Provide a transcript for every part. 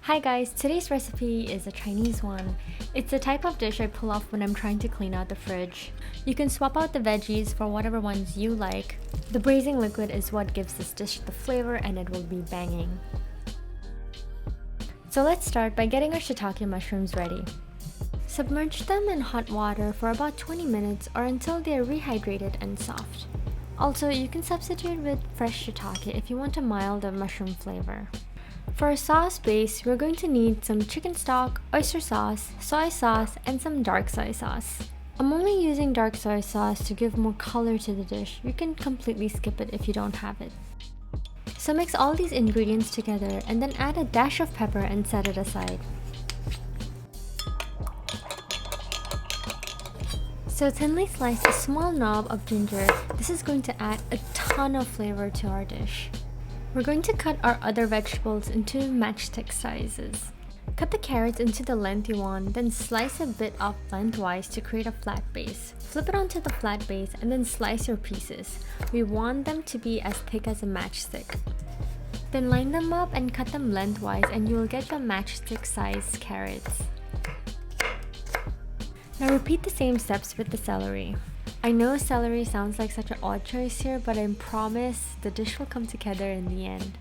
Hi guys, today's recipe is a Chinese one. It's the type of dish I pull off when I'm trying to clean out the fridge. You can swap out the veggies for whatever ones you like. The braising liquid is what gives this dish the flavor and it will be banging. So let's start by getting our shiitake mushrooms ready. Submerge them in hot water for about 20 minutes or until they are rehydrated and soft. Also, you can substitute with fresh shiitake if you want a milder mushroom flavor. For a sauce base, we're going to need some chicken stock, oyster sauce, soy sauce, and some dark soy sauce. I'm only using dark soy sauce to give more color to the dish. You can completely skip it if you don't have it. So mix all these ingredients together and then add a dash of pepper and set it aside. So thinly slice a small knob of ginger. This is going to add a ton of flavor to our dish. We're going to cut our other vegetables into matchstick sizes. Cut the carrots into the length you want, then slice a bit up lengthwise to create a flat base. Flip it onto the flat base and then slice your pieces. We want them to be as thick as a matchstick. Then line them up and cut them lengthwise and you will get your matchstick sized carrots. Now repeat the same steps with the celery. I know celery sounds like such an odd choice here, but I promise the dish will come together in the end.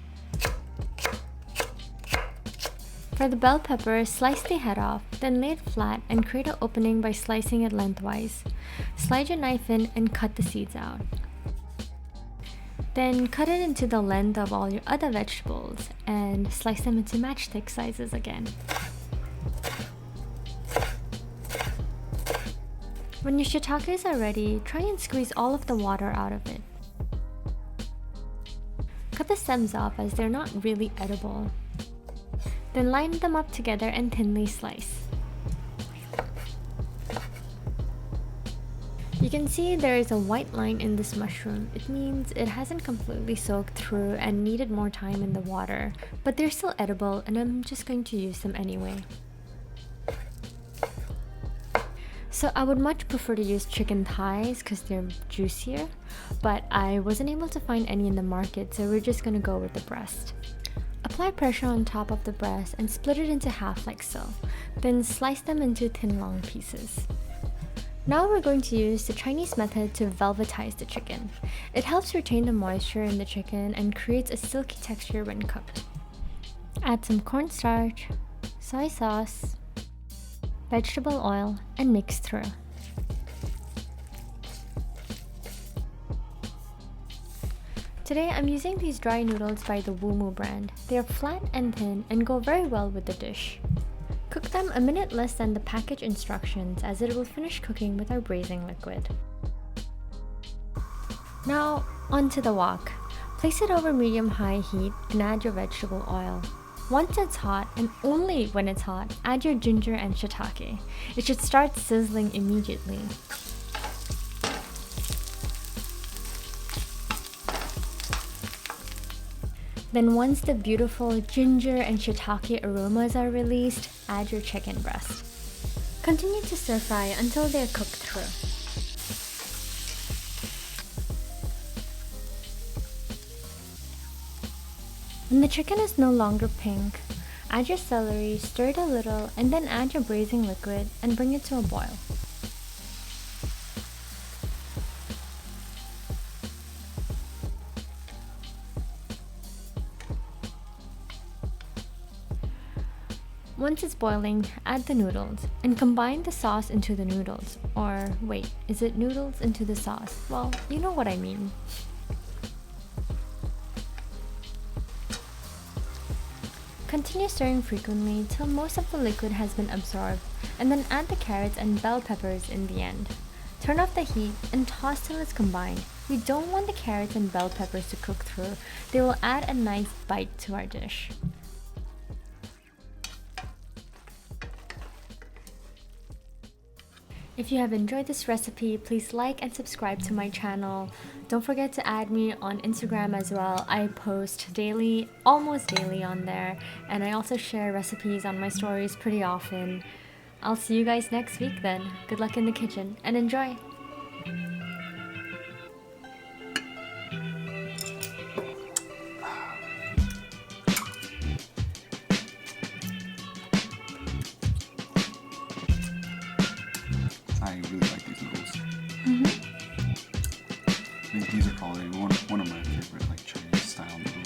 For the bell pepper, slice the head off, then lay it flat and create an opening by slicing it lengthwise. Slide your knife in and cut the seeds out. Then cut it into the length of all your other vegetables and slice them into matchstick sizes again. When your shiitakes are ready, try and squeeze all of the water out of it. Cut the stems off as they're not really edible. Then line them up together and thinly slice. You can see there is a white line in this mushroom. It means it hasn't completely soaked through and needed more time in the water, but they're still edible and I'm just going to use them anyway. So I would much prefer to use chicken thighs because they're juicier, but I wasn't able to find any in the market, so we're just gonna go with the breast. Apply pressure on top of the breast and split it into half like so. Then slice them into thin long pieces. Now we're going to use the Chinese method to velvetize the chicken. It helps retain the moisture in the chicken and creates a silky texture when cooked. Add some cornstarch, soy sauce, vegetable oil, and mix through. Today I'm using these dry noodles by the Wumu brand. They are flat and thin and go very well with the dish. Cook them a minute less than the package instructions as it will finish cooking with our braising liquid. Now onto the wok. Place it over medium-high heat and add your vegetable oil. Once it's hot, and only when it's hot, add your ginger and shiitake. It should start sizzling immediately. Then once the beautiful ginger and shiitake aromas are released, add your chicken breast. Continue to stir fry until they are cooked through. When the chicken is no longer pink, add your celery, stir it a little, and then add your braising liquid and bring it to a boil. Once it's boiling, add the noodles and combine the sauce into the noodles. Or wait, is it noodles into the sauce? Well, you know what I mean. Continue stirring frequently till most of the liquid has been absorbed, and then add the carrots and bell peppers in the end. Turn off the heat and toss till it's combined. We don't want the carrots and bell peppers to cook through. They will add a nice bite to our dish. If you have enjoyed this recipe, please like and subscribe to my channel. Don't forget to add me on Instagram as well. I post daily, almost daily on there, and I also share recipes on my stories pretty often. I'll see you guys next week then. Good luck in the kitchen and enjoy! I really like these noodles. Mm-hmm. I think these are probably one of my favorite like Chinese style noodles.